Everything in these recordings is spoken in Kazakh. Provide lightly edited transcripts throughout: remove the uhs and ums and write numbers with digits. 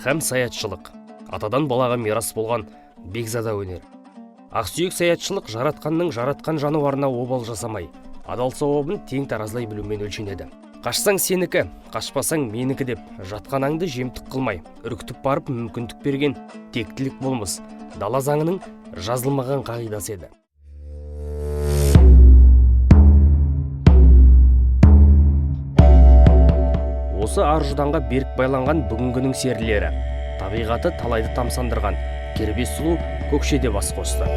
һәм саятшылық. Атадан балаға мирас болған бекзада өнер. Ақсүйек саятшылық жаратқанның жаратқан жануарына обал жасамай, адал сауабын тең таразылай білумен өлшенеді. Қашсаң сенікі, қашпасаң менікі деп, жатқанаңды жемтік қылмай, үркітіп барып мүмкіндік берген тектілік болмыс, дала заңының жазылмаған қағидасы еді. Осы аржуданға берік байланған бүгінгінің серілері, табиғаты талайды тамсандырған кербез сұлу көкшеде бас қосты.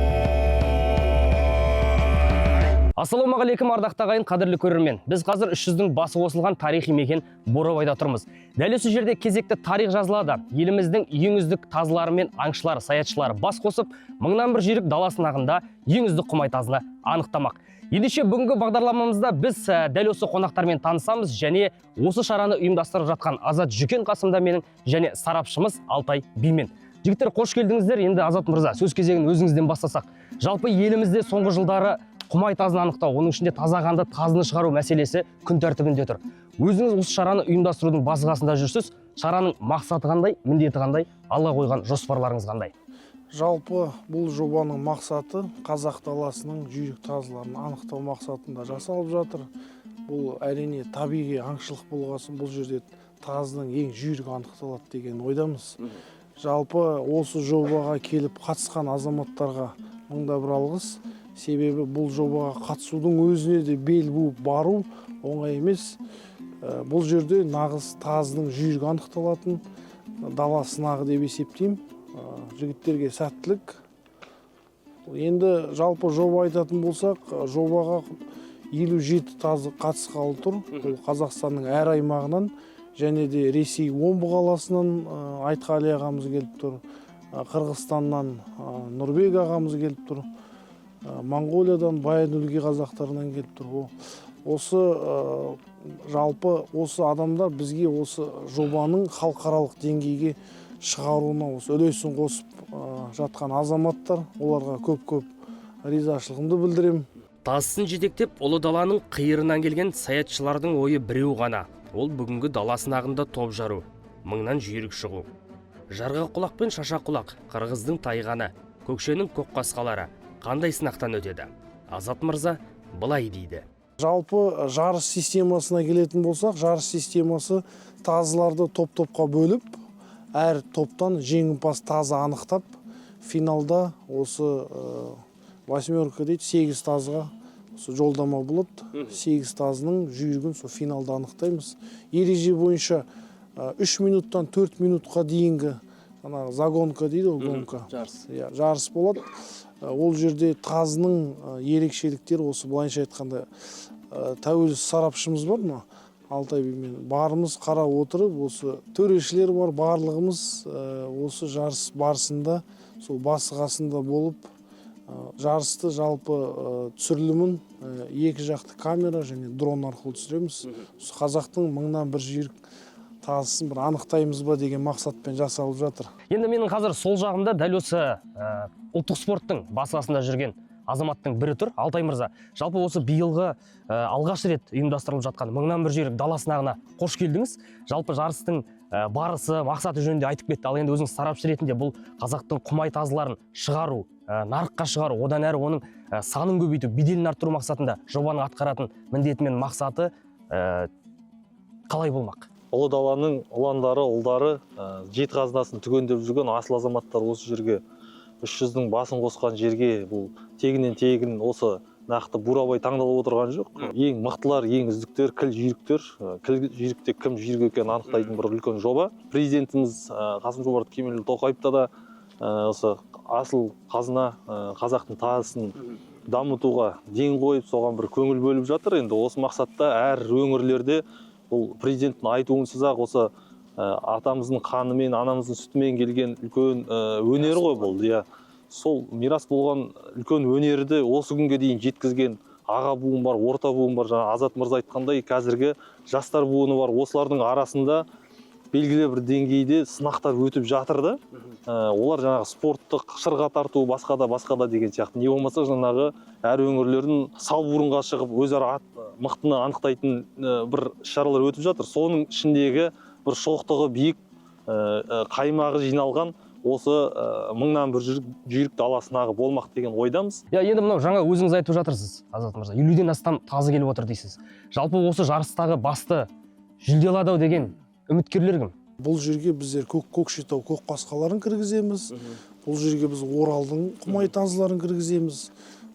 Ассалаумағалейкум ардақтағы ағайын, қадірлі көрермен. Біз қазір 300-дің басы қосылған тарихи мекен Бурабайда тұрмыз. Дәл осы жерде кезекті тарих жазылады. Еліміздің ең үздік тазылары мен аңшылары, саятшылары бас қосып, мыңнан бір жүйрік дала сынағында ең үздік құмай тазыны анықтамақ. Ендеше бүгінгі бағдарламамызда біз дәл осы қонақтармен танысамыз және осы шараны ұйымдастырып жатқан Азат Жүкен-Қасымда менің және сарапшымыз Алтай Бимен. Жігіттер, қош келдіңіздер. Енді Азат мырза, сөз кезегін өзіңізден бастасақ. Жалпы елімізде соңғы жылдары құмай тазыны анықтау, оның ішінде таза қанды тазыны шығару мәселесі күн тәртібінде тұр. Өзіңіз осы шараны ұйымдастырудың базғасында жүрсіз. Шараның мақсаты қандай, міндеті қандай, алға қойған жоспарларыңыз қандай? Жалпы бұл жобаның мақсаты қазақ даласының жүйрік тазыларын анықтау мақсатында жасалып жатыр. Бұл әрине табиғи аңшылық болғасын, бұл жерде тазының ең жүйрік анықталады деген ойдамыз. Жалпы осы жобаға келіп қатысқан азаматтарға мыңда бір алғыс. Себебі бұл жобаға қатысудың өзіне де бел буып бару оңай емес. Бұл жерде нағыз тазының жүйрік анықталатын дала сынағы деп есептеймін. Жігіттерге сәттілік. Енді жалпы жоба айтатын болсақ, жобаға 57 тазы қатысқалы тұр. Бұл Қазақстанның әр аймағынан және де Ресей Омбы қаласынан Айтқали ағамыз келіп тұр. Қырғызстаннан Нұрбек ағамыз келіп тұр. Монғолиядан Баян-Өлгей қазақтарынан келіп тұр. Осы жалпы осы адамдар бізге осы жобаның халықаралық деңгейге шығаруына осы үлесін қосып жатқан азаматтар, оларға көп-көп ризашылығымды білдіремін. Тазысын жетектеп, ұлы даланың қиырынан келген саятшылардың ойы біреу ғана. Ол бүгінгі дала сынағында топ жару, мыңнан жүйрік шығу. Жарға құлақ пен шаша құлақ, қырғыздың тайғаны, көкшенің көкқасқалары қандай сынақтан өтеді? Азат мырза былай дейді. Жалпы жарыс системасына келетін болсақ, жарыс системасы тазыларды топ-топқа бөліп, әр топтан жеңімпаз тазы анықтап, финалда осы 8 дейді, 8 тазыға жолдама болады. 8 тазының жүйрігін финалда анықтаймыз. Ереже бойынша 3 минуттан 4 минутқа дейінгі загонка дейді, гонка. Жарыс болады. Ол жерде тазының ерекшеліктері осы былайынша айтқанда тәуелсіз сарапшымыз бар ма? Алтай Бимен барымыз қарап отырып, осы төрешілер бар, барлығымыз осы жарыс барысында, сол басы-қасында болып, жарысты жалпы түсірілімін екі жақты камера және дрон арқылы түсіреміз. Қазақтың мыңнан бір жүйрік тазысын бір анықтаймыз ба деген мақсатпен жасалып жатыр. Енді менің қазір сол жағымда дәл осы ұлттық спорттың басы-қасында жүрген азаматтың бірі тұр. Алтай мырза, жалпы осы биылғы алғаш рет ұйымдастырылып жатқан мыңнан бір жүйрік дала сынағына қош келдіңіз. Жалпы жарыстың барысы, мақсаты жөнінде айтып кетті. Ал енді өзіңіз сарапшы ретінде бұл қазақтың құмай тазыларын шығару, нарыққа шығару, одан әрі оның санын көбейту, беделін арттыру мақсатында жобаның атқаратын міндеті мен мақсаты қалай болмақ? Ұлы даланың ұландары, ұлдары, жеті қазынасын түгендеп жүрген асыл азаматтар осы жерге 300-дің басын қосқан жерге бұл тегінен тегін осы нақты Бурабай таңдалып отырған жоқ. Ең мықтылар, ең үздіктер, кіл жүйріктер, кіл жүйрікте кім жүйрік екенін анықтайтын бір үлкен жоба. Президентіміз Қасым-Жомарт Кемелұлы Тоқаевта да осы асыл қазына қазақтың тазысын дамытуға ден қойып, соған бір көңіл бөліп жатыр. Енді осы мақсатта әр өңірлерде бұл президенттің айтуынсыз-ақ осы атамыздың қанымен, анамыздың сүтімен келген үлкен өнері ғой болды. Сол мирас болған үлкен өнерді осы күнге дейін жеткізген аға буын бар, орта буын бар. Жаңа Азат мырза айтқандай, қазіргі жастар буыны бар. Осылардың арасында белгілі бір деңгейде сынақтар өтіп жатыр да. Олар жаңағы спорттық шырға тарту, басқа да деген сияқты. Не болмаса жаңағы әр өңірлердің салбурынға шығып, өзара мықтыны анықтайтын бір шаралар өтіп жатыр. Соның ішіндегі бір шоқтығы биік қаймағы жиналған осы мыңнан бір жүйрік даласындағы болмақ деген ойдамыз. Енді мынау жаңа өзіңіз айтып жатырсыз, Азат мырза, 50-ден астам тазы келіп отыр дейсіз. Жалпы осы жарыстағы басты жүлде алады деген үміткерлер кім? Бұл жерге біздер Көкшетау көкқасқаларын кіргіземіз. Бұл жерге біз Оралдың құмай тазыларын кіргіземіз.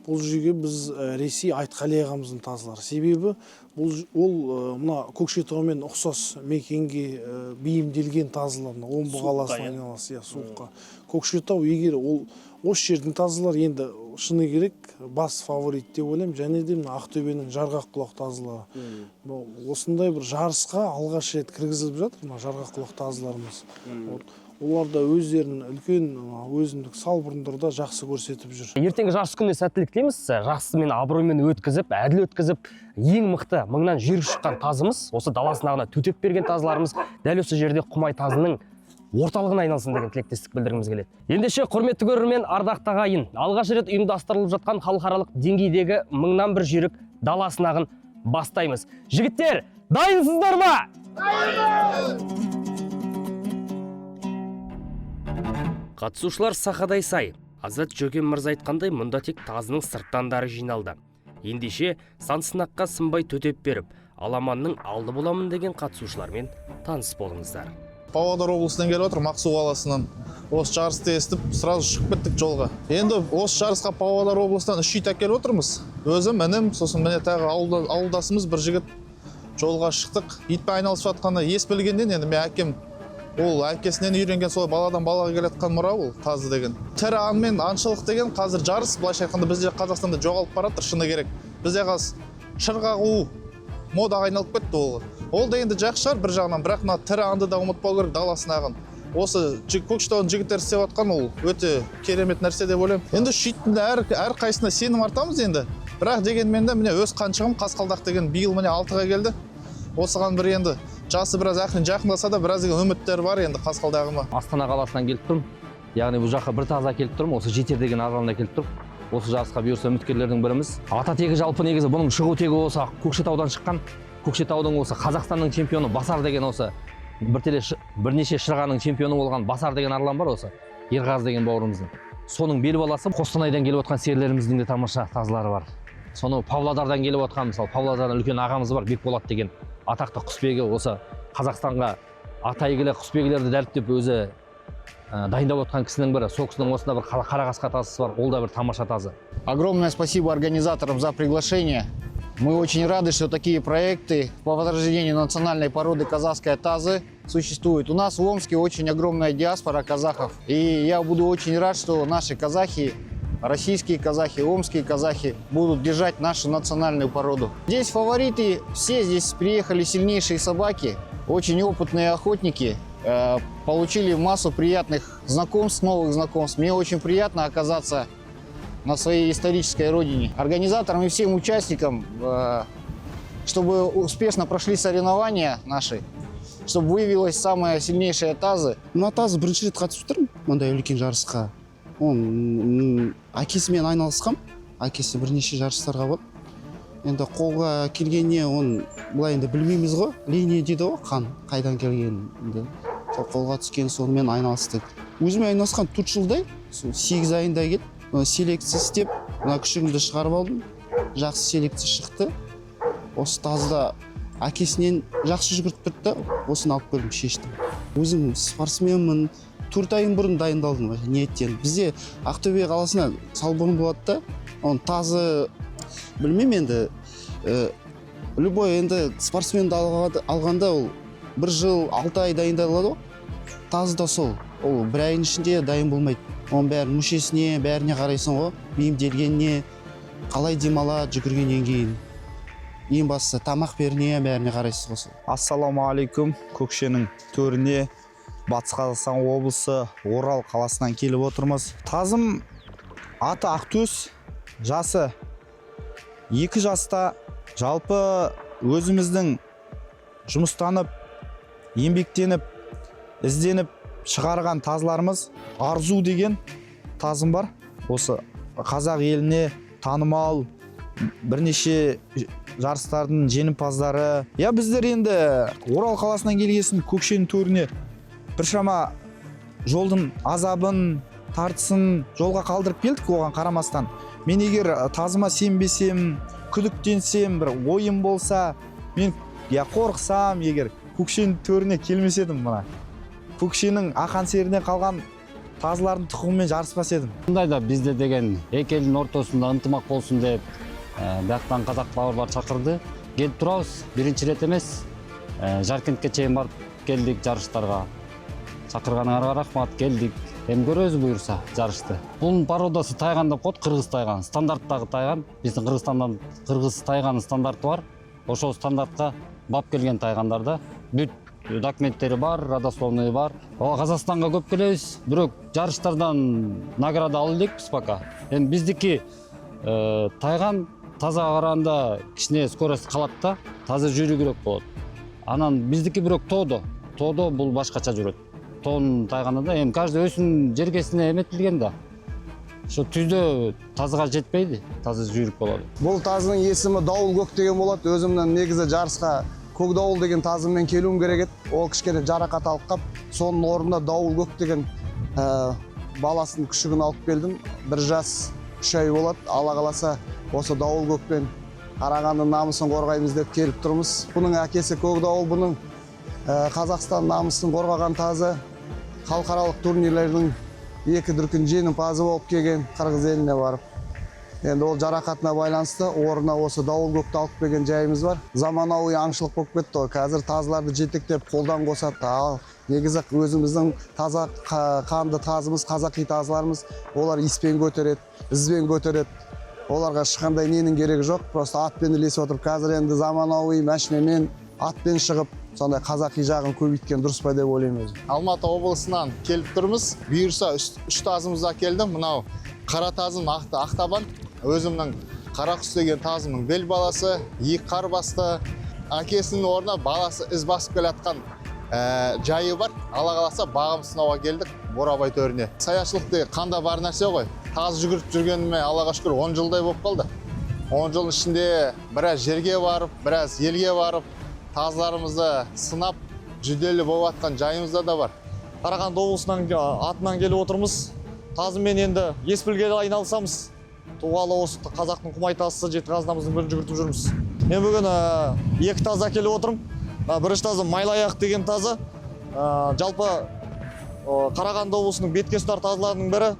Бұл жерге біз Ресей Айтқали ағамыздың тазылары. Себебі ол мына Көкшетаумен ұқсас мекенге бейімделген тазыларына, Омбы қаласына айналасы, суыққа. Көкшетау егер осы жердің тазылары енді шыны керек бас фаворит деп ойлаймын. Және де Ақтөбенің Жарғаққұлақ тазылары. Осындай бір жарысқа алғаш рет кіргізіліп жатыр мына Жарғаққұлақ тазыларымыз. Олар да өздерін үлкен өзіндік салбұрындарда жақсы көрсетіп жүр. Ертеңгі жарыс күніне сәттілік тілейміз. Жақсымен абыроймен өткізіп, әділ өткізіп, ең мықты мыңнан жүйрік шыққан тазымыз, осы даласынағына төтеп берген тазыларымыз дәл осы жерде Құмай тазының орталығына айналсын деген тілектестік білдіргіміз келеді. Ендеше құрметті көрермен, ардақты ағайын, алғаш рет ұйымдастырылып жатқан халықаралық деңгейдегі мыңнан бір жүйрік даласынағын бастаймыз. Жігіттер, дайынсыздар ма? Қатысушылар сақадай сай. Азат Жөкен мырза айтқандай, мұнда тек тазының сырттандары жиналды. Ендеше сан сынаққа сынбай төтеп беріп, аламанның алды боламын деген қатысушылармен таныс болыңыздар. Павлодар облысынан келіп отыр, Мақсу қаласынан. Осы жарысты естіп, сразу шығып кеттік жолға. Енді осы жарысқа Павлодар облысынан 3 ит әкеліп отырмыз. Өзім, інім, сосын міне тағы ауылдасымыз бір жігіт жолға шықтық. Итпен айналысып жатқанда ес білгеннен енді мен әкем ол әкесінен үйренген сол баладан балаға келетқан мұра ол тазы деген. Тірі аң мен аңшылық деген қазір жарыс, былайша айтқанда бізде Қазақстанда жоғалып баратыр, шыны керек. Бізде қазір шырға қуу модаға айналып кетті ол. Ол да енді жақсы шығар бір жағынан, бірақ мына тірі аңды да ұмытпау керек даласынағын. Осы Көкшетаудің жігіттері істеп жатқан ол өте керемет нәрсе деп ойлаймын. Енді шиттің әр қайсысына сенім артамыз енді. Бірақ дегенмен де міне өз қаншығым Қасқалдақ деген биыл міне 6-ға келді. Осыған бір енді жасы біраз жақындаса да біраз деген үміттер бар енді Қасқалдағыма. Астана қаласынан келіп тұрмын. Яғни бұл жаққа бір таза келіп тұрмын. Осы Жетер деген ауданына келіп тұрмын. Осы жарысқа бұйырса үміткерлердің біріміз. Ата тегі жалпы негізі бұның шығу тегі осы Көкшетаудан шыққан. Көкшетаудың осы Қазақстанның чемпионы Басар деген осы бірнеше шырғаның чемпионы болған Басар деген арлан бар осы. Ерғаз деген бауырымыздың. Соның бел баласы Қостанайдан келіп отқан серлеріміздің де тамаша тазылары бар. Соны Павлодардан келіп отқан, мысалы Павлодардан үлкен ағамыз бар, Бекболат деген атақты құсбегі, осы Қазақстанға аты әйгілі құсбегілерді дәріптеп өзі дайындап отқан кісінің бірі. Сол кісінің осында бір қарақасқа тазысы бар, ол да бір тамаша тазы. Огромное спасибо организаторам за приглашение. Мы очень рады, что такие проекты по возрождению национальной породы казахской тазы существуют. У нас в Омске очень огромная диаспора казахов. И я буду очень рад, что наши казахи, российские казахи, омские казахи будут держать нашу национальную породу. Здесь фавориты, все здесь приехали сильнейшие собаки, очень опытные охотники, получили массу приятных знакомств, новых знакомств. Мне очень приятно оказаться на своей исторической родине. Организаторам и всем участникам, чтобы успешно прошли соревнования наши, чтобы выявилась самая сильнейшая тазы. Мына тазы бірінші рет қатысып тұрмын мұндай үлкен жарысқа. Әкесімен айналысқам, әкесі бірнеше жарыстарға бар. Енді қолға келгеніне оны былай енді білмейміз ғой. Линия дейді ғой, қан қайдан келгенін. Сол қолға түскен сонымен айналыстық. Өзіме айналысқан 4 жылдай, 8 айында келіп, селекция істеп, мына күшігімді шығарып алдым. Жақсы селекция шықты. Осы тазыда әкесінен жақсы жүгіртіп тұрды, осыны алып келдім, шештім. Өзім спортсменмін, 4 айын бұрын дайындалдым ниеттен. Бізде Ақтөбе қаласына салбұрын болады да, оны тазы білмеймін енді. Любой енді спортсменді алғанда ол 1 жыл 6 ай дайындалады ғой. Тазы да сол, ол 1 айын ішінде дайын болмайды. Оның бәрі мүшесіне, бәріне қарайсың ғой, бейімделгеніне, қалай демалады жүгіргеннен кейін. Ең бастысы тамақ беріне, бәріне қарайсыз ғой. Ассалаумағалейкум, Көкшенің төріне Батыс Қазақстан облысы Орал қаласынан келіп отырмыз. Тазым аты Ақтөс, жасы 2 жаста. Жалпы өзіміздің жұмыстанып, еңбектеніп, ізденіп шығарған тазыларымыз Арзу деген тазым бар. Осы қазақ еліне танымал бірнеше жарыстардың жеңімпаздары. Біздер енді Орал қаласынан келгесін Көкшенің төріне біршама жолдың азабын, тартысын жолға қалдырып келдік оған қарамастан. Мен егер тазыма сенбесем, күдіктенсем, бір ойым болса, мен қорықсам, егер көкшенің төріне келмес едім мына. Көкшенің ақан серінен қалған тазылардың тұқымымен жарыспас едім. Бұндайда бізде деген екі елдің ортасында ынтымақ болсын деп, бияқтан қазақ бауырлар шақырды. Келіп тұрамыз, бірінші рет емес. Жаркентке чейін барып келдік жарыштарға. Шақырғаныңарға рахмат, келдік. Hem көрөз бұйырса жарышты. Бұның породасы тайған деп қойды, қырғыз тайған. Стандарттағы тайған. Біздің Қырғызстандан қырғыз тайғанның стандарты бар. Ошол стандартқа бап келген тайғандарда бүт документтері бар, родословный бар. Қазақстанға көп келеміз. Бирок жарыштардан награда алдык біз пока. Эми биздики тайған таза қарағанда кичине скорость қалады да, таза жүрүгүрөөк болот. Анан биздики бирок тоодо бул башкача жүрөт. Тоон тайғанда эми каждый өзүнүн жергесине эметилген да. Ошо түздө тазыга жетпейди, тазы жүрүк болот. Бұл тазының есімі Дауыл көк деген болады. Өзімнің негізі жарысқа Көк Дауыл деген тазымен келуім керек еді. Ол кішкене жарақат алып қап, соның орнында Дауыл көк деген баласының күшігін алып келдім. 1 жас 3 ай болады. Алла қаласа осы Дауыл көкпен Қарағандының намысын қорғаймыз деп келіп тұрмыз. Бұның әкесі Көк Дауыл, бұның Қазақстан намысын қорғаған тазы, халықаралық турнирлердің 2 дүркін жеңімпазы болып келген Қырғыз еліне барып. Енді ол жарақатына байланысты орнына осы Дауыл көкті алып келген жайымыз бар. Заманауи аңшылық болып кетті. Қазір тазыларды жетектеп қолдан қосады. Ал негізі өзіміздің таза қанды тазымыз, қазақи тазыларымыз, олар испен көтереді, ізбен көтереді. Оларға ешқандай ненің керегі жоқ. Просто атпен ілесіп отырып, қазір енді заманауи машинамен атпен шығып, сондай қазақи жағын көбейткен дұрыс па деп ойлаймын өзім. Алматы облысынан келіп тұрмыз. Бұйырса 3 тазымызда келдім. Мынау қара тазым Ақтабан. Өзімнің Қарақұс деген тазымның бел баласы, 2 қар басты. Әкесінің орнына баласы із басып келатқан жайы бар. Алла қаласа бағым сынауға келдік Борабай төріне. Саяшылық деген қанда бар нәрсе ғой. Таз жүгіріп жүргеніме Аллаға шүкір 10 жылдай болып қалды. 10 жыл ішінде біраз жерге барып, біраз елге барып, тазыларымызды сынап, жүделі болып атқан жайымызда да бар. Қарағанды облысынан атынан келіп отырмыз. Тазымен енді ес білгелі айналысамыз. Туғалы осы қазақтың құмай тазысы Жетіқазынымыздың бірін жүгіртіп жүрміз. Мен бүгін 2 таза келіп отырмын. Бірінші тазы Майлаяқ деген тазы. Жалпы Қарағанды облысының бетке ұстар тазыларының бірі.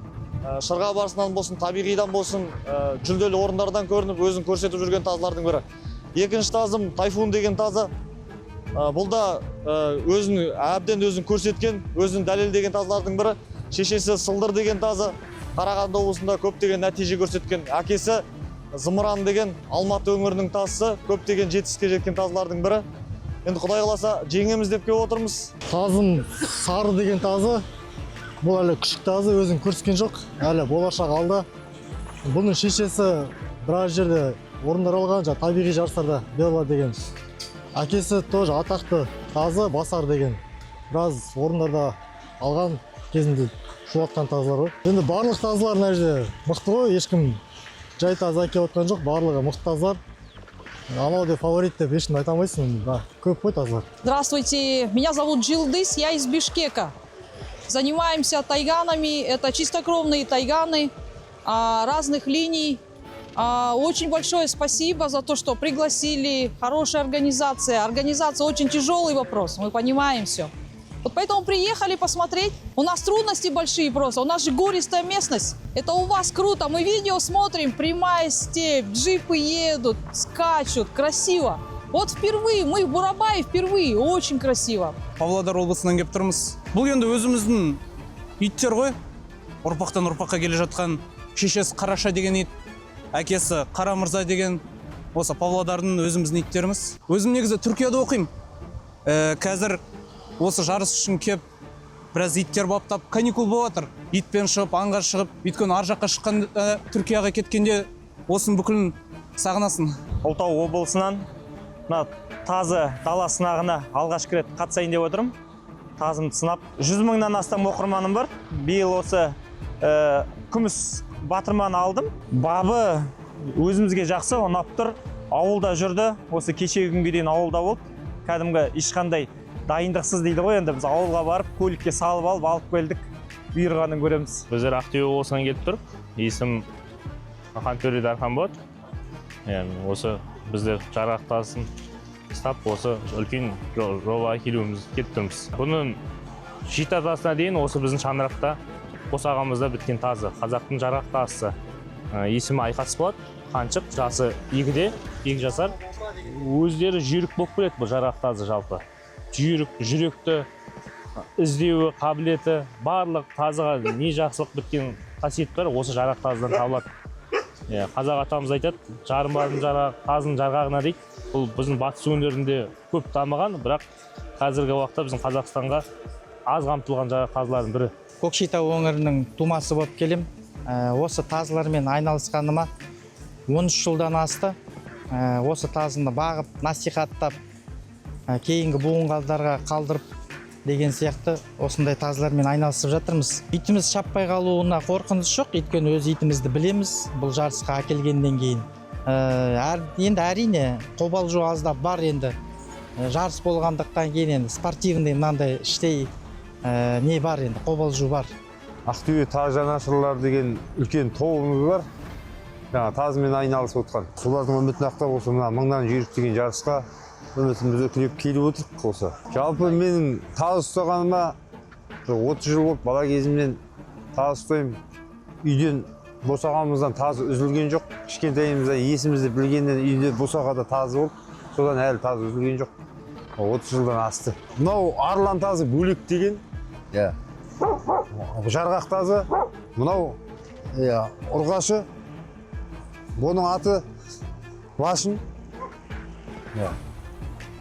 Шырға барысынан болсын, табиғидан болсын, жүлделі орындардан көрініп, өзін көрсетіп жүрген тазылардың бірі. Екінші тазым Тайфун деген тазы. Бұл да өзін әбден өзін көрсеткен, өзін дәлелдеген тазылардың бірі. Шешесі Сылдыр деген тазы. Қарағанды облысында көптеген нәтиже көрсеткен. Әкесі Зымыран деген Алматы өңірінің тазысы, көптеген жетістікке жеткен тазылардың бірі. Енді Құдай қаласа жеңеміз деп келіп отырмыз. Тазым Сары деген тазы. Бұл әлі күшік тазы, өзін көрсеткен жоқ. Әлі болашақ алда. Бұның шешесі біраз жерде орындар алған, табиғи жарыстарда Белла деген. Әкесі тоже атақты тазы Басар деген. Біраз орындарда алған кезінде шуатқан тазылар ғой. Енді барлық тазылар мына жерде мықты ғой, ешкім жай таза әкеліп отқан жоқ, барлығы мықты тазылар. Анау деп фаворит деп ешкім айта алмайсың, көп қой тазылар. Здравствуйте, меня зовут Джилдыс, я из Бишкека. Занимаемся тайганами, это чистокровные тайганы разных линий. Очень большое спасибо за то, что пригласили, хорошая организация. Организация очень тяжелый вопрос, мы понимаем все. Вот поэтому приехали посмотреть. У нас трудности большие просто, у нас же гористая местность. Это у вас круто, мы видео смотрим, прямая степь, джипы едут, скачут, красиво. Вот впервые, мы в Бурабае впервые, очень красиво. Павлодар облысынан келіп тұрмыз. Бұл енді өзіміздің иттер ғой. Ұрпақтан ұрпаққа келе жатқан. Шешесі Қараша деген ит, әкесі Қара Мырза деген, осы Павлодардың өзіміздің иттеріміз. Өзім негізі Түркияда оқимын. Қазір осы жарыс үшін кеп, біраз иттер баптап, каникул болып жатыр. Итпен шығып, аңға шығып, өйткені ар жаққа шыққан Түркияға кеткенде осының бүкілін сағынасын. Ұлытау облысынан тазы дала сынағына алғаш рет қатысайын деп отырмын. Тазымды сынап, 100 мыңнан астам оқырманым бар. Биыл осы күміс батырманы алдым. Бабы өзімізге жақсы, ұнап тұр. Ауылда жүрді. Осы кешегі күнге дейін ауылда болды. Кәдімгі ешқандай дайындықсыз дейді ғой, енді біз ауылға барып көлікке салып алып келдік, бұйырғанын көреміз. Біздер Ақтөбе облысынан келіп тұрып, есім Хантөре Дарханбот. Осы біздер жарғақ тазысын ұстап, осы үлкен жобаға келуіміз кетіп тұрмыз. Бұның 7 атасына дейін осы біздің шаңырақта қосағамызда біткен тазы, қазақтың жарғақ тазысы. Есімі Айқас болады, қаншық, жасы 2 жасар. Өздері жүйрік болып келеді бұл жарғақ тазы жалпы. Жүйрік, жүректі, іздеуі, қабілеті, барлық тазыға не жақсылық біткен қасиет бар, осы жарғақ тазыдан табылады. Қазақ атамыз айтады, жарымбадың жарғақ, тазының жарғағына дейді. Бұл біздің батыс өңірінде көп дамыған, бірақ қазіргі уақытта біздің Қазақстанға аз қамтылған жарғақ тазылардың бірі. Көкшетау өңірінің тумасы болып келем. Осы тазылармен айналысқаныма 13 жылдан асты. Осы тазыны бағып, насихаттап, кейінгі буынға қалдырып деген сияқты осындай тазылармен айналысып жатырмыз. Итіміз шаппай қалуына қорқыныш жоқ, өйткені өз итімізді білеміз бұл жарысқа әкелгеннен кейін. Енді әрине қобалжу аздап бар, енді жарыс болғандықтан кейін енді спортивный мынандай іштей не бар, енді қобалжу бар. Ақтөбе таз жанашырлар деген үлкен тобымыз бар. Тазымен айналысып отқан. Солардың үмітін ақтап осы мына мыңнан жүйрік деген жарысқа үмітімізді түлеп келіп отырық осы. Жалпы менің таз ұстағаныма 30 жыл болып, бала кезімнен таз ұстаймын. Үйден босағамыздан тазы үзілген жоқ. Кішкентайымызда есімізді білгеннен үйде босағада тазы болып, содан әлі тазы үзілген жоқ. 30 жылдан асты. Мынау арлан тазы бөлек деген. Жарғақ тазы. Мынау ұрғашы. Бұның аты Лашын.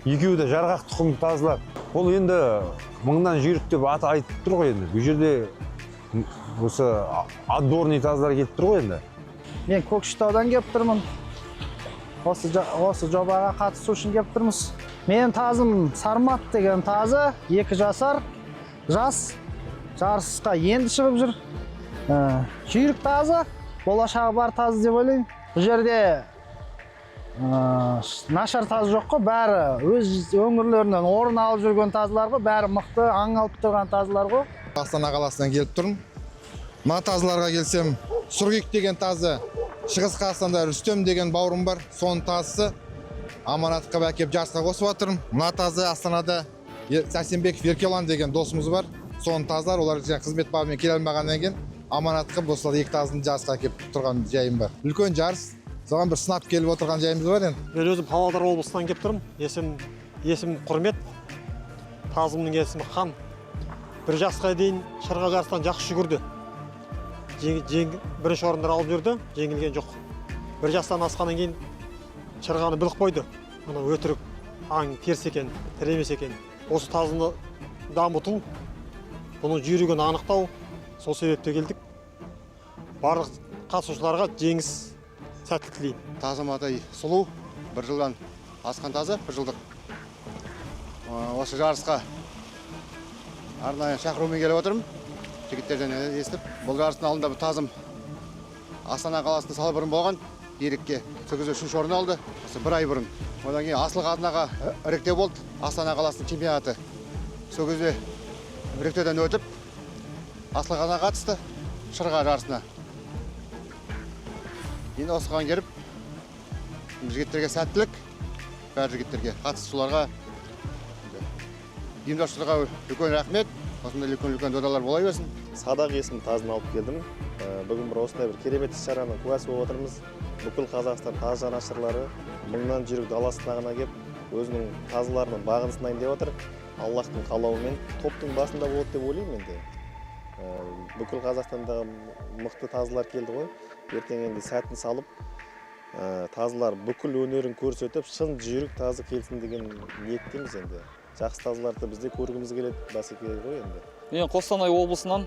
Екеуі де жарғақ тұқымды тазылар. Бұл енді мыңнан жүйрік деп аты айтып тұр ғой енді. Бұл жерде осы отборный тазылар келіп тұр ғой енді. Мен Көкшетаудан келіп тұрмын. Осы жобаға қатысу үшін келіп тұрмыз. Менің тазым Сармат деген тазы, 2 жасар, жас, жарысқа енді шығып жүр. Жүйрік тазы, болашағы бар тазы деп ойлаймын. Бұл жерде нашар тазы жоқ қой, бәрі өз өңірлерінен орын алып жүрген тазылар ғой, бәрі мықты, аң алып тұрған тазылар ғой. Астана қаласынан келіп тұрмын. Мына тазыларға келсем, Сұргек деген тазы, Шығыс Қазақстанда Рүстем деген бауырым бар, соның тазысы. Аманатқа әкеп жарысқа қосып жатырмын. Мына тазы Астанада Сәрсенбеков Еркелан деген досымыз бар. Соның тазылар, олар қызмет бабымен келе алмағаннан кейін Аманатқа осылар 2 тазыны жарысқа әкеп тұрған жайым бар. Үлкен жарыс, соған бір сынап келіп отырған жайымыз бар енді. Мен өзім Павлодар облысынан келіп тұрмын. Есім Құрмет, тазымның есімі Хан. 1 жасқа дейін шырға жарыстан жақсы жүгірді. Бірінші орындар алып жүрді, жеңілген жоқ. 1 жастан асқаннан кейін шырғаны біліп қойды. Мына өтірік, аң теріс екен, тіремес екен. Осы тазыны дамыту, бұның жүйрігін анықтау, сол себепте келдік. Барлық қатысушыларға жеңіс сәттілік тілеймін. Тазым атай сұлу, 1 жылдан асқан тазы, 1 жылдық. Осы жарысқа арнайы шақырумен келіп отырмын. Жігіттерден естіп, бұл жарыстың алдында бұл тазым Астана қаласында салы бұрын болған, ерікке 3-ші орын алды. 1 ай бұрын. Одан кейін асыл қазынаға іріктеу болды, Астана қаласының чемпионаты. Сол кезде іріктеуден өтіп, асыл қазынаға қатысты шырға жарысына. Енді осыған келіп, жігіттерге сәттілік, бәр жігіттерге, қатысушыларға, ұйымдастырушыларға үлкен рахмет. Осындай үлкен додалар бола берсін. Садақ есімді тазын алып келдім. Бүгін бір осындай бір керемет іс-шараның куәсі болып отырмыз. Бүкіл Қазақстан таз жанашырлары мыңнан жүйрік дала сынағына келіп, өзінің тазыларының бағын сынайын деп отыр. Аллахтың қалауымен топтың басында болады деп ойлаймын енді. Бүкіл Қазақстандағы мықты тазылар келді ғой. Ертең енді сәтін салып, тазылар бүкіл өнерін көрсетіп, шын жүйрік тазы келсін деген ниеттеміз енді. Жақсы тазыларды бізде көргіміз келеді, бәсеке ғой енді. Мен Қостанай облысынан,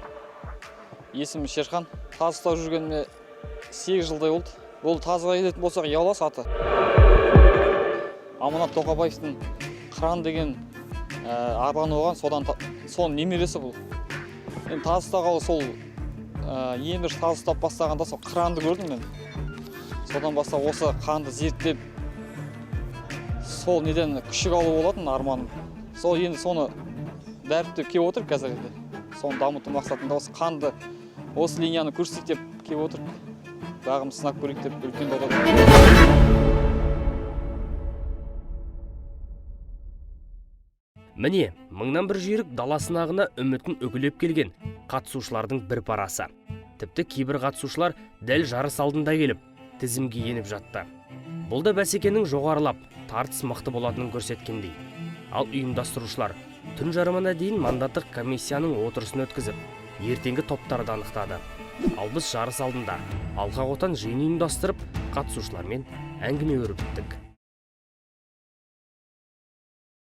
есімім Шерхан. Таз ұстап жүргеніме 8 жылдай болды. Ол тазыға келетін болсақ, Ялас аты. Аманат Тоқабаевтың Қыран деген арбаны оған, соның немересі бұл. Мен таз ұстағалы сол ең бір таз ұстап бастағанда сол Қыранды көрдім мен. Содан бастап осы қанды зерттеп, сол неден күшік алу болатын арманым. сол енді соны дәріптеп келіп отыр қазірде. Соны дамыту мақсатында осы қанды, осы линияны көрсетіп келіп отыр. Бағым сынап көрейік деп үлкен додада. Міне, мыңнан бір жүйрік дала сынағына үмітін үгілеп келген қатысушылардың бір парасы. Тіпті кейбір қатысушылар дәл жарыс алдында келіп, тізімге еніп жатты. Бұл да бәсекенің жоғарылап, тартыс мықты болатынын көрсеткендей. Ал ұйымдастырушылар түн жарымына дейін мандаттық комиссияның отырысын өткізіп, ертеңгі топтарды анықтады. Ал біз жарыс алдында алқа қотан жиын ұйымдастырып, қатысушылармен әңгіме өрбіттік.